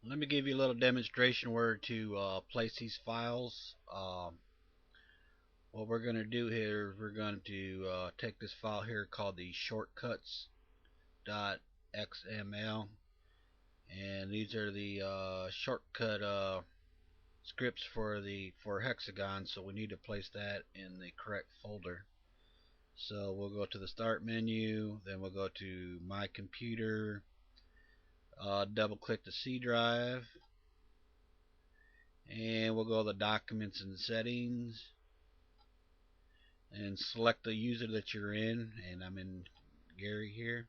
Let me give you a little demonstration where to place these files. What we're going to do here is we're going to take this file here called the shortcuts.xml, and these are the shortcut scripts for Hexagon, so we need to place that in the correct folder. So we'll go to the start menu, then we'll go to my computer, double click the C drive, and we'll go to the documents and settings and select the user that you're in, and I'm in Gary here.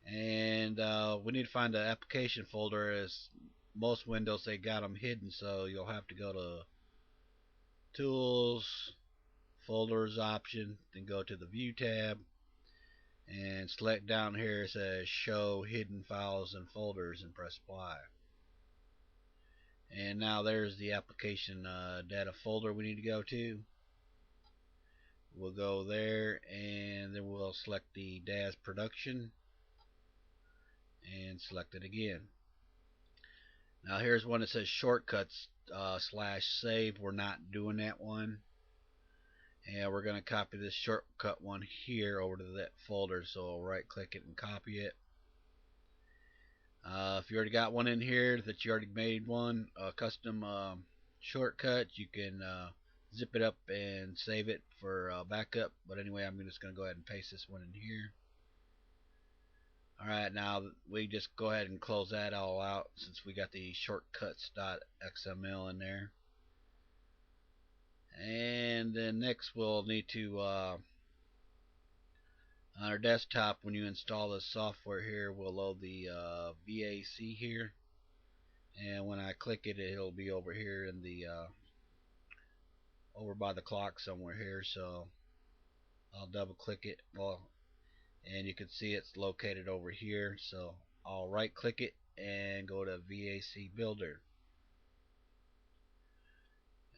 And we need to find the application folder. As most Windows, they got them hidden, so you'll have to go to Tools, Folders option, then go to the View tab, and select down here it says Show Hidden Files and Folders, and press Apply. And now there's the application data folder we need to go to. We'll go there, and then we'll select the DAS production and select it again. Now here's one that says shortcuts /save. We're not doing that one, and we're going to copy this shortcut one here over to that folder. So I'll right click it and copy it. If you already got one in here that you already made one custom shortcut, you can zip it up and save it for backup. But anyway, I'm just going to go ahead and paste this one in here. Alright, now we just go ahead and close that all out since we got the shortcuts.xml in there. And then next we'll need to, on our desktop, when you install the software here, we'll load the VASee here. And when I click it, it'll be over here in the, over by the clock somewhere here. So I'll double click it. Well, and you can see it's located over here, so I'll right click it and go to VASee Builder,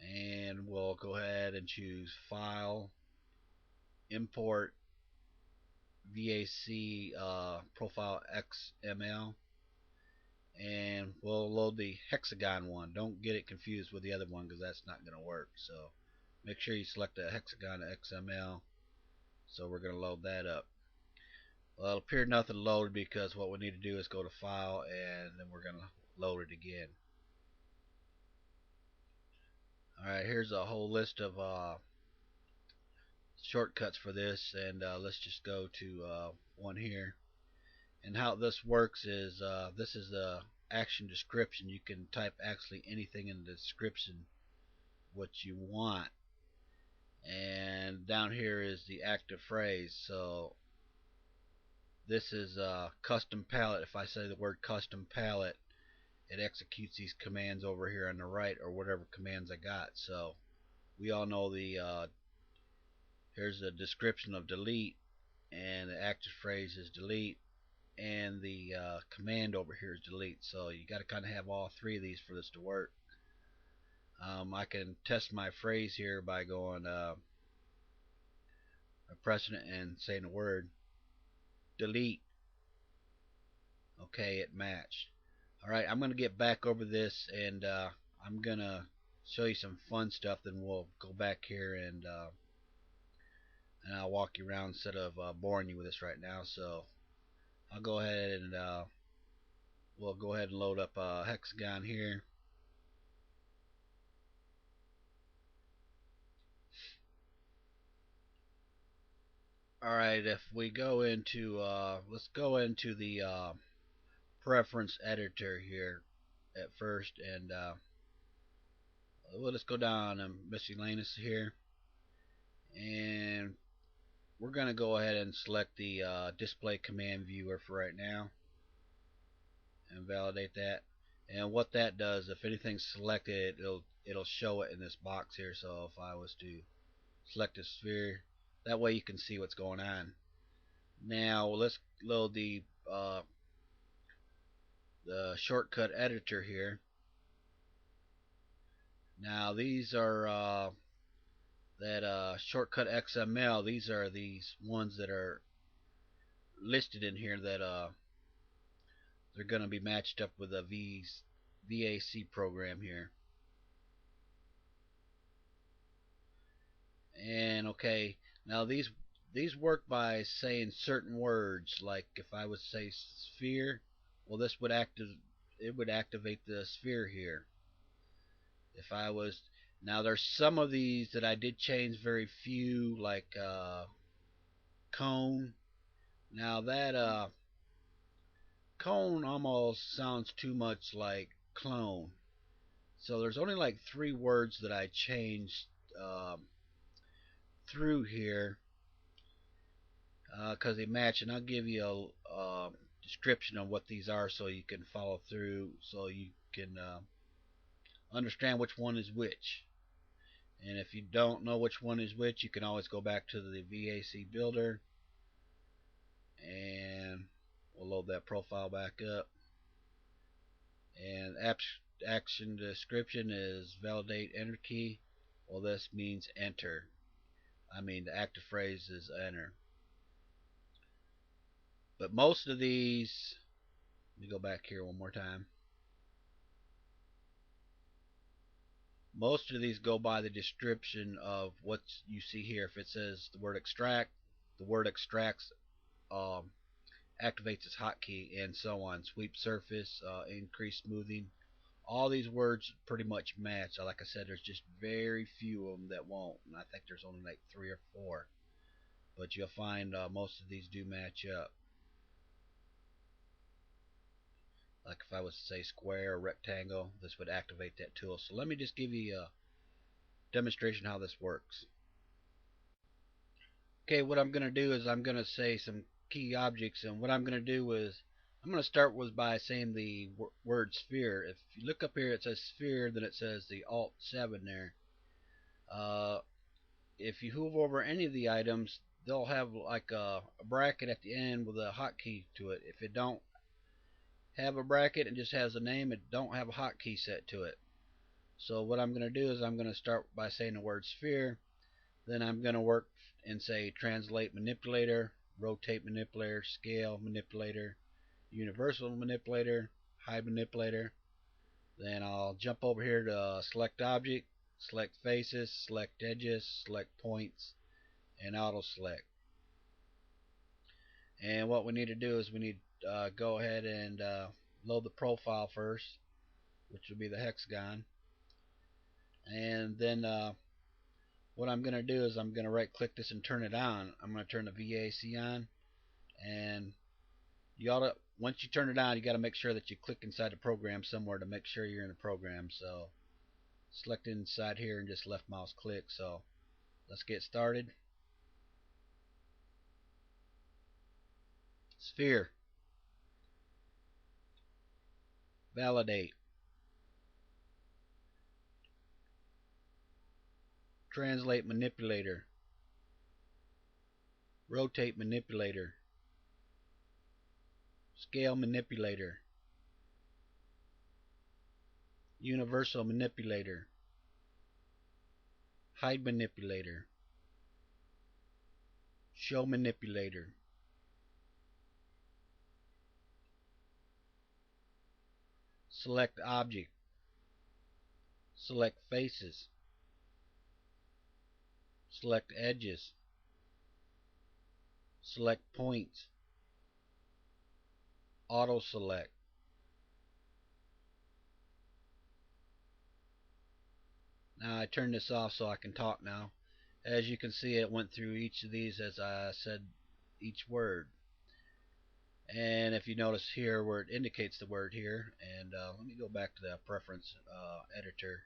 and we'll go ahead and choose File, Import VASee Profile XML, and we'll load the Hexagon one. Don't get it confused with the other one because that's not going to work, so make sure you select the Hexagon XML. So we're going to load that up. Well, it'll appear nothing loaded because what we need to do is go to File, and then we're going to load it again. Alright, here's a whole list of shortcuts for this, and let's just go to one here. And how this works is this is the action description. You can type actually anything in the description what you want. And down here is the active phrase. So this is a custom palette. If I say the word custom palette, it executes these commands over here on the right, or whatever commands I got. So we all know the here's a description of delete, and the active phrase is delete, and the command over here is delete. So you got to kind of have all three of these for this to work. I can test my phrase here by going pressing it and saying the word delete. Okay, it matched. Alright, I'm going to get back over this, and I'm going to show you some fun stuff. Then we'll go back here, and I'll walk you around instead of boring you with this right now. So I'll go ahead and we'll go ahead and load up Hexagon here. Alright, if we go into let's go into the preference editor here at first, and we'll just go down miscellaneous here, and we're going to go ahead and select the display command viewer for right now and validate that. And what that does, if anything's selected, it'll show it in this box here. So if I was to select a sphere, that way you can see what's going on. Now let's load the shortcut editor here. Now these are that shortcut XML. These are these ones that are listed in here that they're going to be matched up with a VASee program here. And okay, now these work by saying certain words. Like if I would say sphere, well, this would activate the sphere here. If I was Now there's some of these that I did change, very few, like cone. Now that cone almost sounds too much like clone. So there's only like 3 words that I changed um, through here because they match, and I'll give you a description of what these are so you can follow through, so you can understand which one is which. And if you don't know which one is which, you can always go back to the VASee builder, and we'll load that profile back up. And action description is validate enter key. Well, this means enter. I mean, the active phrase is enter. But most of these, let me go back here one more time. Most of these go by the description of what you see here. If it says the word extract, the word extracts activates its hotkey, and so on. Sweep surface, increase smoothing. All these words pretty much match. Like I said, there's just very few of them that won't, and I think there's only like 3 or 4. But you'll find most of these do match up. Like if I was to say square or rectangle, this would activate that tool. So let me just give you a demonstration how this works. Okay, what I'm going to do is I'm going to say some key objects, and what I'm going to do is I'm going to start with by saying the word sphere. If you look up here, it says sphere, then it says the Alt 7 there. If you hover over any of the items, they'll have like a bracket at the end with a hotkey to it. If it don't have a bracket and just has a name, it don't have a hotkey set to it. So what I'm going to do is I'm going to start by saying the word sphere. Then I'm going to work and say translate manipulator, rotate manipulator, scale manipulator, universal manipulator, hide manipulator. Then I'll jump over here to select object, select faces, select edges, select points, and auto select. And what we need to do is we need to go ahead and load the profile first, which will be the hexagon. And then what I'm going to do is I'm going to right click this and turn it on. I'm going to turn the VASee on, and you ought to, once you turn it on, you got to make sure that you click inside the program somewhere to make sure you're in the program. So select inside here and just left mouse click. So let's get started. Sphere, validate, translate manipulator, rotate manipulator, scale manipulator, universal manipulator, hide manipulator, show manipulator, select object, select faces, select edges, select points, auto select. Now I turn this off so I can talk now. As you can see, it went through each of these as I said each word. And if you notice here where it indicates the word here, and let me go back to the preference editor.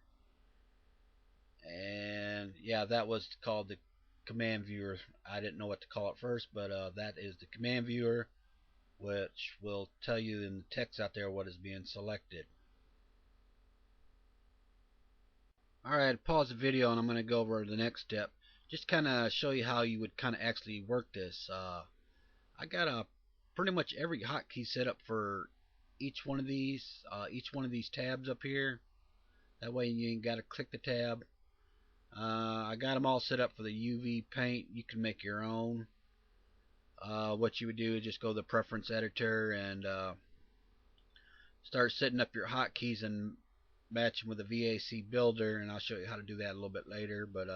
And yeah, that was called the command viewer. I didn't know what to call it first, but that is the command viewer, which will tell you in the text out there what is being selected. Alright, pause the video and I'm going to go over the next step. Just kind of show you how you would kind of actually work this. I got pretty much every hotkey set up for each one of these tabs up here. That way you ain't got to click the tab. I got them all set up for the UV paint. You can make your own. What you would do is just go to the preference editor and start setting up your hotkeys and matching with the VASee builder, and I'll show you how to do that a little bit later. But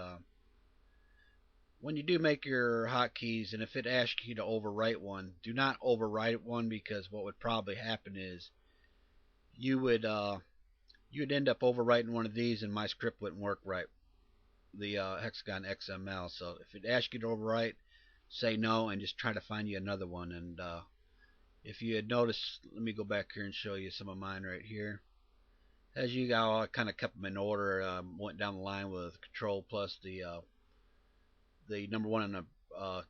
when you do make your hotkeys, and if it asks you to overwrite one, do not overwrite one, because what would probably happen is you would end up overwriting one of these, and my script wouldn't work right. The Hexagon XML. So if it asks you to overwrite, say no and just try to find you another one. And if you had noticed, let me go back here and show you some of mine right here. As you go, I kind of kept them in order. Went down the line with Control plus the number one on the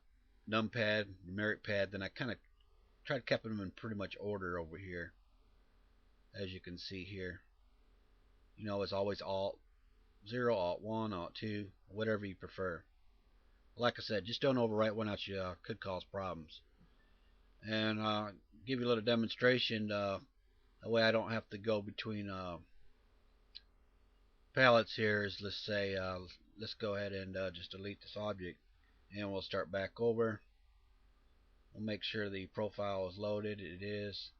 numpad, numeric pad. Then I kind of tried to keep them in pretty much order over here. As you can see here, it's always Alt 0, Alt 1, Alt 2, whatever you prefer. Like I said, just don't overwrite one else you could cause problems. And give you a little demonstration. That way I don't have to go between palettes here. Is let's say let's go ahead and just delete this object, and we'll start back over. We'll make sure the profile is loaded. It is.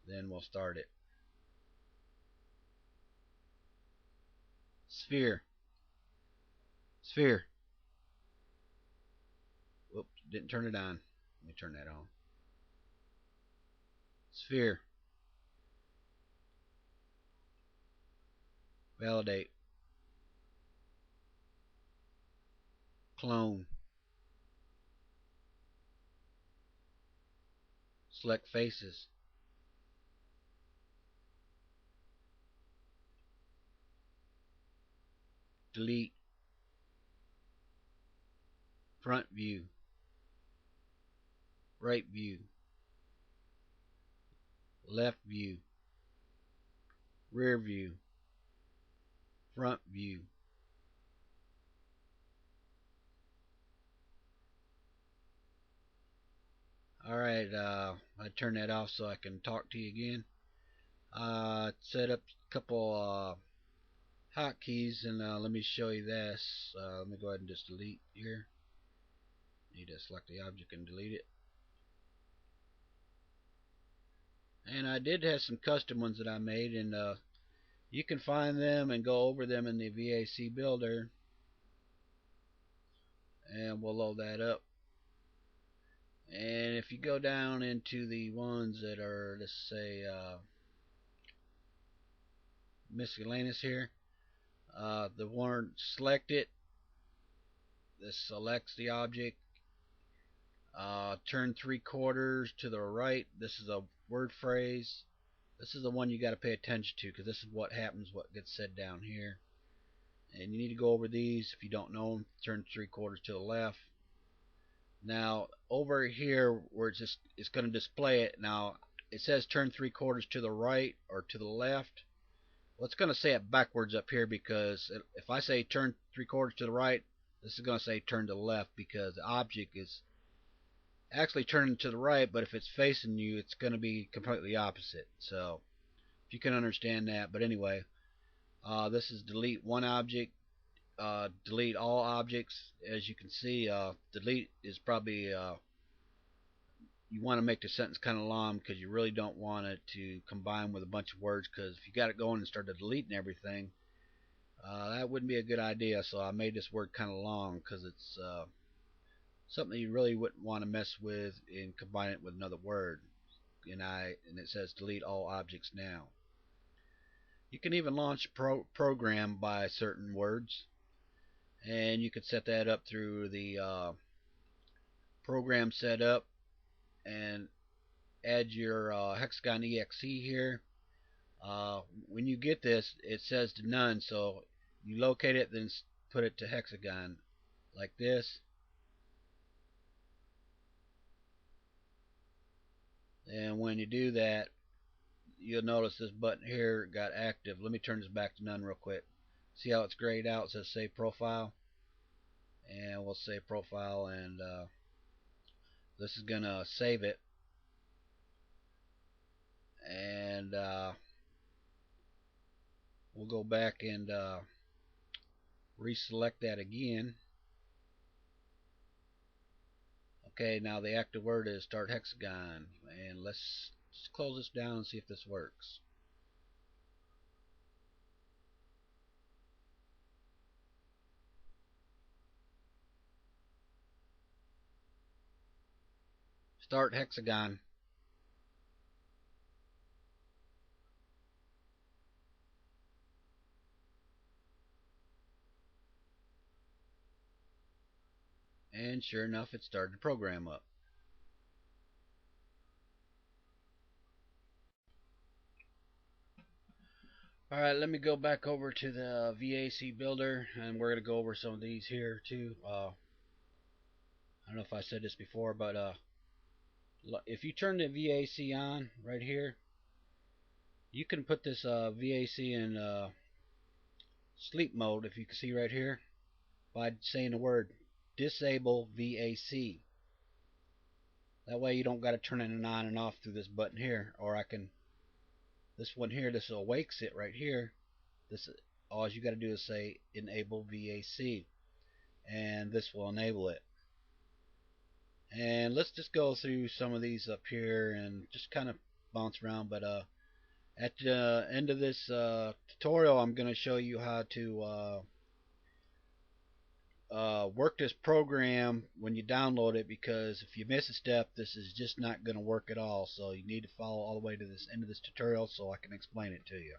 Then we'll start it. Sphere. Sphere. Whoops, didn't turn it on. Let me turn that on. Sphere. Validate. Clone. Select faces. Delete. Front view. Right view. Left view. Rear view. Front view. Alright, I turn that off so I can talk to you again. Set up a couple hotkeys, and let me show you this. Let me go ahead and just delete here. Need to select the object and delete it. And I did have some custom ones that I made, and you can find them and go over them in the VASee builder, and we'll load that up. And if you go down into the ones that are, let's say, miscellaneous here, the one selected, this selects the object. Turn 3/4 to the right. This is a word phrase. This is the one you got to pay attention to, because this is what happens, what gets said down here. And you need to go over these. If you don't know them, turn 3/4 to the left. Now over here where it's going to display it, now it says turn 3/4 to the right or to the left. Well, it's going to say it backwards up here, because if I say turn 3/4 to the right, this is going to say turn to the left, because the object is actually turning to the right, but if it's facing you, it's going to be completely opposite. So if you can understand that. But anyway, this is delete one object, delete all objects. As you can see, delete is probably you want to make the sentence kind of long, because you really don't want it to combine with a bunch of words, because if you got it going and started deleting everything, that wouldn't be a good idea. So I made this word kind of long, because it's something you really wouldn't want to mess with and combine it with another word. And it says delete all objects now. You can even launch a program by certain words, and you could set that up through the program setup and add your Hexagon exe here. When you get this, it says to none, so you locate it, then put it to Hexagon like this. And when you do that, you'll notice this button here got active. Let me turn this back to none real quick. See how it's grayed out? It says save profile, and we'll save profile, and this is gonna save it. And we'll go back and reselect that again. Okay, now the active word is start Hexagon, and let's Just close this down and see if this works. Start Hexagon. And sure enough, it started the program up. Alright, let me go back over to the VASee builder, and we're going to go over some of these here too. I don't know if I said this before, but if you turn the VASee on right here, you can put this VASee in sleep mode, if you can see right here, by saying the word disable VASee. That way you don't got to turn it on and off through this button here. Or I can, this one here, this awakes it right here. This, all you got to do is say enable VASee, and this will enable it. And let's just go through some of these up here and just kind of bounce around. But at the end of this tutorial, I'm going to show you how to work this program when you download it, because if you miss a step, this is just not going to work at all. So you need to follow all the way to this end of this tutorial so I can explain it to you.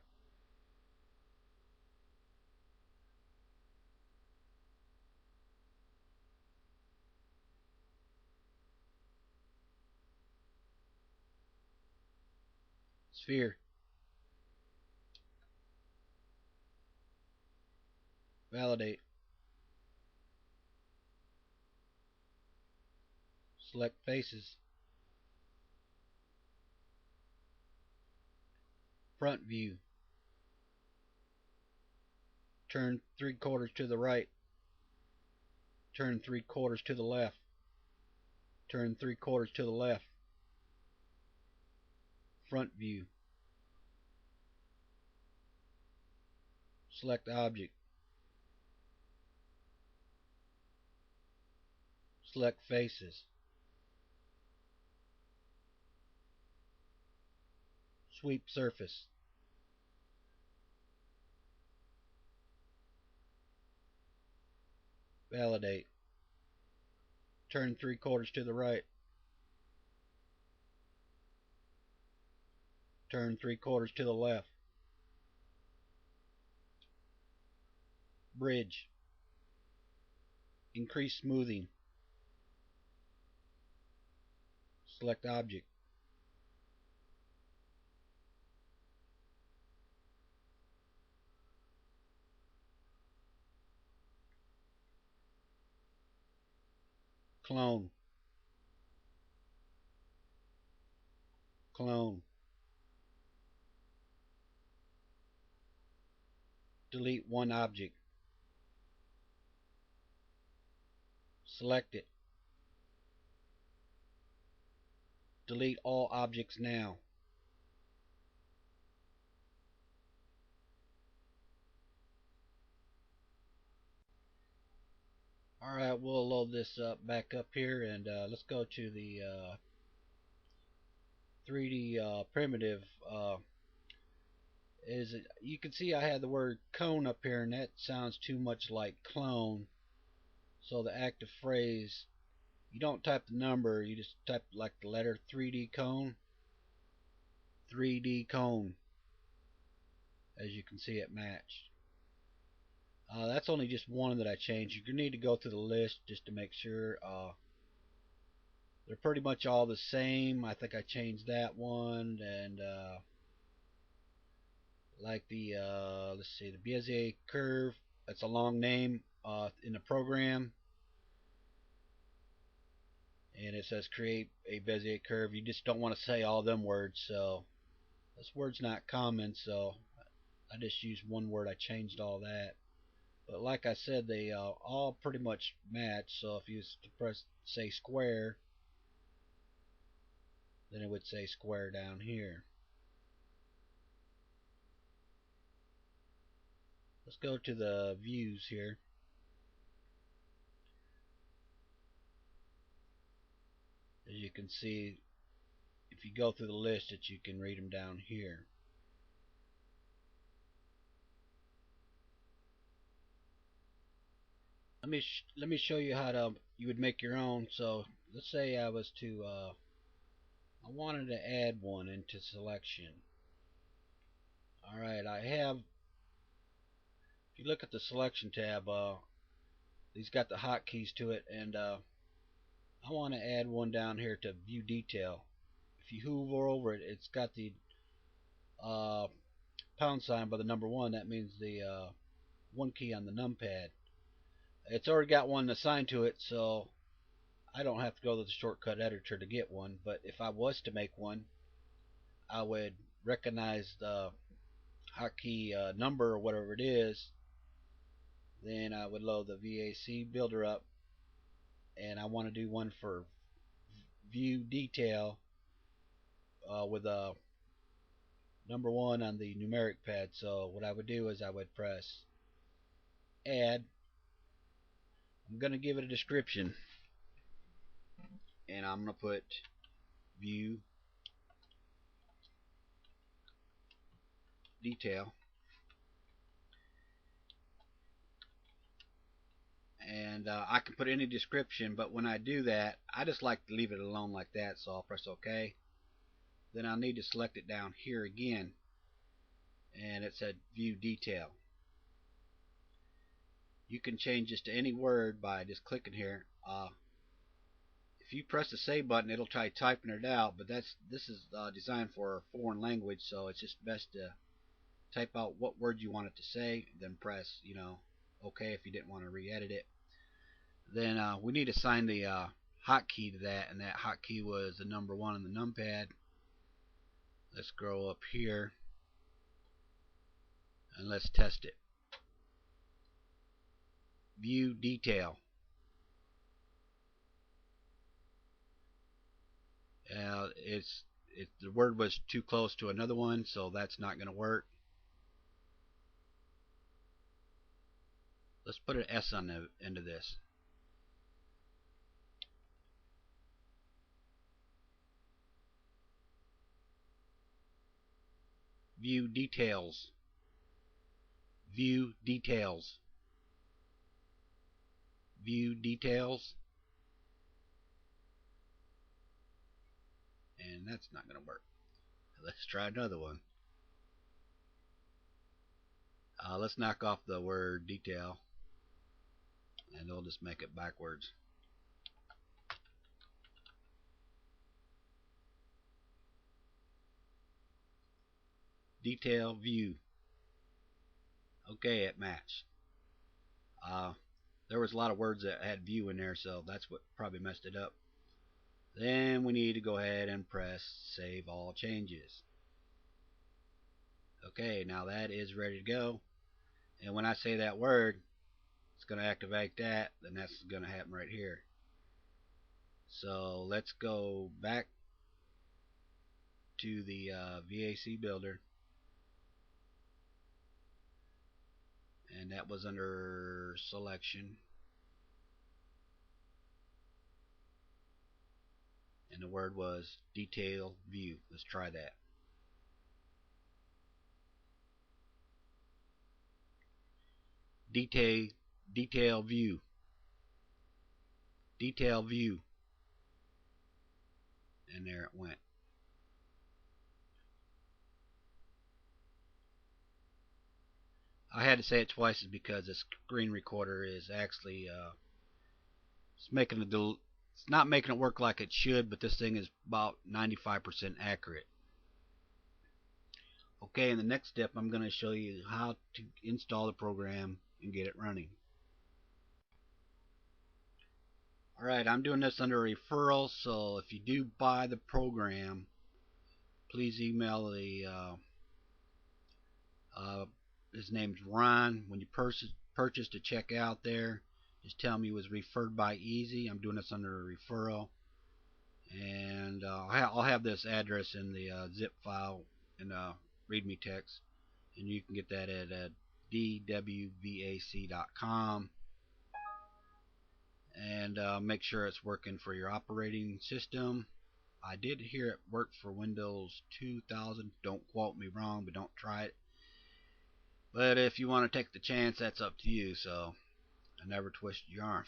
Sphere. Validate. Select faces. Front view. Turn 3/4 to the right. Turn 3/4 to the left. Turn 3/4 to the left. Front view. Select object. Select faces. Sweep surface. Validate. Turn 3/4 to the right. Turn 3/4 to the left. Bridge. Increase smoothing. Select object. Clone. Clone. Delete one object. Select it. Delete all objects now. Alright, we'll load this up back up here, and let's go to the 3D primitive. You can see I had the word cone up here, and that sounds too much like clone. So the active phrase, you don't type the number, you just type like the letter 3D cone. 3D cone. As you can see, it matched. That's only just one that I changed. You're going to need to go through the list just to make sure. They're pretty much all the same. I think I changed that one, and like the let's see, the Bezier curve. That's a long name in the program, and it says create a Bezier curve. You just don't want to say all them words, so this word's not common, so I just used one word. I changed all that, but like I said, they all pretty much match. So if you press say square, then it would say square down here. Let's go to the views here. As you can see, if you go through the list that you can read them down here. Let me show you how to you would make your own. So let's say I was to I wanted to add one into selection. All right, I have. If you look at the selection tab, these got the hotkeys to it, and I want to add one down here to view detail. If you hover over it, it's got the uh, pound sign by the number 1. That means the 1 key on the numpad. It's already got one assigned to it, so I don't have to go to the shortcut editor to get one. But if I was to make one, I would recognize the hotkey number or whatever it is. Then I would load the VASee builder up, and I want to do one for view detail with a number 1 on the numeric pad. So what I would do is I would press add. I'm going to give it a description, and I'm going to put view detail, and I can put any description, but when I do that, I just like to leave it alone like that, so I'll press OK. Then I'll need to select it down here again, and it said view detail. You can change this to any word by just clicking here. If you press the save button, it'll try typing it out, but this is designed for a foreign language, so it's just best to type out what word you want it to say, then press OK if you didn't want to re-edit it. Then we need to assign the hotkey to that, and that hotkey was the number 1 on the numpad. Let's scroll up here and let's test it. View detail. The word was too close to another one, so that's not going to work. Let's put an S on the end of this. View details. View details. View details. And that's not going to work. Let's try another one. Let's knock off the word detail, and we'll just make it backwards. Detail view. Okay, it matched. There was a lot of words that had view in there, so that's what probably messed it up. Then we need to go ahead and press save all changes. Okay, now that is ready to go, and when I say that word, it's going to activate that, and that's going to happen right here. So let's go back to the VASee builder, and that was under selection, and the word was detail view. Let's try that. Detail view. Detail view. And there it went. I had to say it twice because the screen recorder is actually it's not making it work like it should, but this thing is about 95% accurate. Okay, in the next step I'm going to show you how to install the program and get it running. Alright, I'm doing this under a referral, so if you do buy the program, please email the his name's Ron. When you purchase to check out there, just tell him he was referred by Easy. I'm doing this under a referral, and I'll have this address in the zip file in readme text, and you can get that at dwvasee.com, and make sure it's working for your operating system. I did hear it worked for Windows 2000. Don't quote me wrong, but don't try it. But if you want to take the chance, that's up to you. So I never twisted your arm.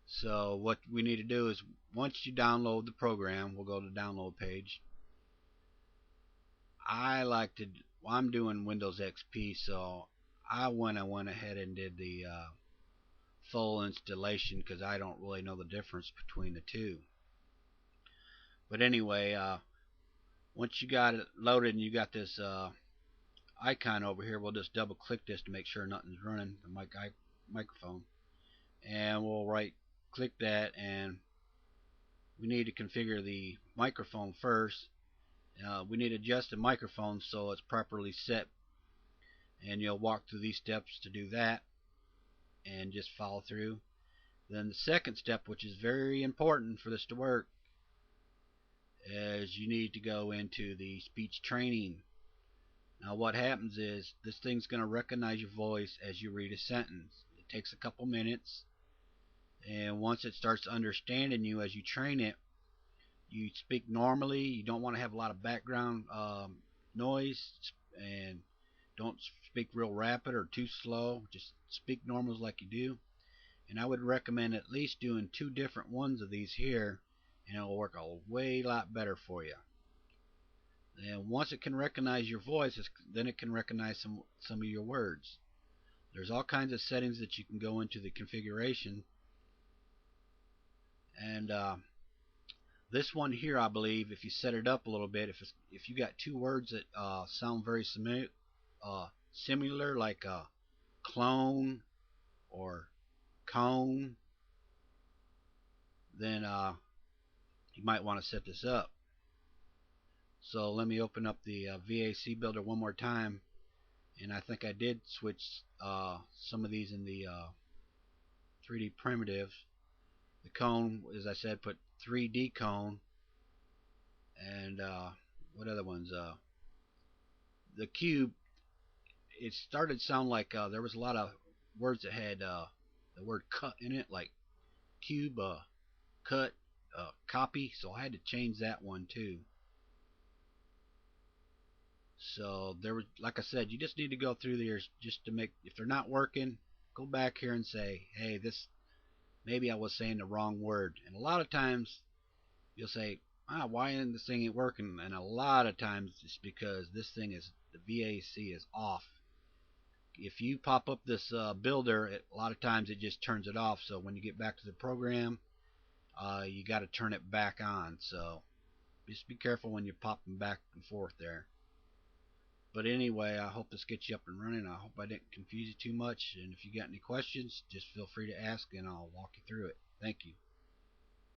So what we need to do is, once you download the program, we'll go to the download page. I'm doing Windows XP, so I went ahead and did the full installation because I don't really know the difference between the two. But anyway, once you got it loaded and you got this icon over here, we'll just double click this to make sure nothing's running, the microphone, and we'll right click that, and we need to configure the microphone first. We need to adjust the microphone so it's properly set, and you'll walk through these steps to do that and just follow through. Then the second step, which is very important for this to work, is you need to go into the speech training. Now what happens is this thing's going to recognize your voice as you read a sentence. It takes a couple minutes, and once it starts understanding you as you train it, you speak normally. You don't want to have a lot of background noise, and don't speak real rapid or too slow. Just speak normal like you do. And I would recommend at least doing 2 different ones of these here, and it'll work a way lot better for you. And once it can recognize your voice, then it can recognize some of your words. There's all kinds of settings that you can go into the configuration, and this one here, I believe, if you set it up a little bit, if you got 2 words that sound very similar, like clone or cone, then you might want to set this up. So let me open up the VASee builder one more time, and I think I did switch some of these in the 3D primitive. The cone, as I said, put 3D cone, and what other ones? The cube. It started to sound like there was a lot of words that had the word cut in it, like cube, cut, copy. So I had to change that one too. So there was, like I said, you just need to go through there just to make, if they're not working, go back here and say, hey, this, maybe I was saying the wrong word. And a lot of times you'll say, why isn't this thing ain't working? And a lot of times it's because this thing is, the VASee is off. If you pop up this builder, a lot of times it just turns it off. So when you get back to the program, you got to turn it back on. So just be careful when you're popping back and forth there. But anyway, I hope this gets you up and running. I hope I didn't confuse you too much. And if you got any questions, just feel free to ask, and I'll walk you through it. Thank you.